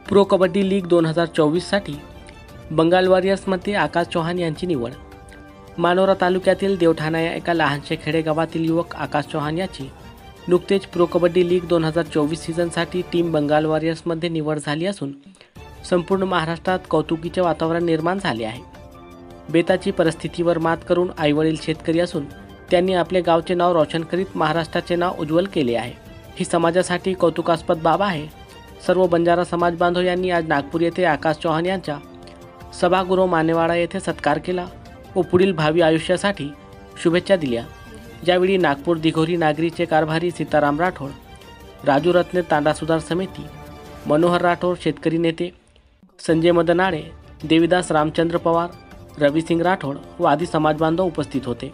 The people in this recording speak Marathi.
प्रो कबड्डी लीग 2024साठी बंगाल वॉरियर्समध्ये आकाश चौहान यांची निवड। मानोरा तालुक्यातील देवठाणा या एका लहानशा खेडेगावातील युवक आकाश चौहान याची नुकतेच प्रो कबड्डी लीग 2024 सीझनसाठी टीम बंगाल वॉरियर्समध्ये निवड झाली असून संपूर्ण महाराष्ट्रात कौतुकीचे वातावरण निर्माण झाले आहे। बेताची परिस्थितीवर मात करून आईवडील शेतकरी असून त्यांनी आपले गावचे नाव रोशन करीत महाराष्ट्राचे नाव उज्ज्वल केले आहे। ही समाजासाठी कौतुकास्पद बाब आहे। सर्व बंजारा समाज बांधव यांनी आज नागपूर येथे आकाश चौहान यांचा सभागृह मानेवाडा येथे सत्कार केला व पुढील भावी आयुष्यासाठी शुभेच्छा दिल्या। यावेळी नागपूर दिघोरी नागरीचे कारभारी सीताराम राठोड, राजू रत्ने तांडा सुधार समिती, मनोहर राठोड शेतकरी नेते, संजय मदनाळे, देवीदास रामचंद्र पवार, रविसिंग राठोड व आदी समाज बांधव उपस्थित होते।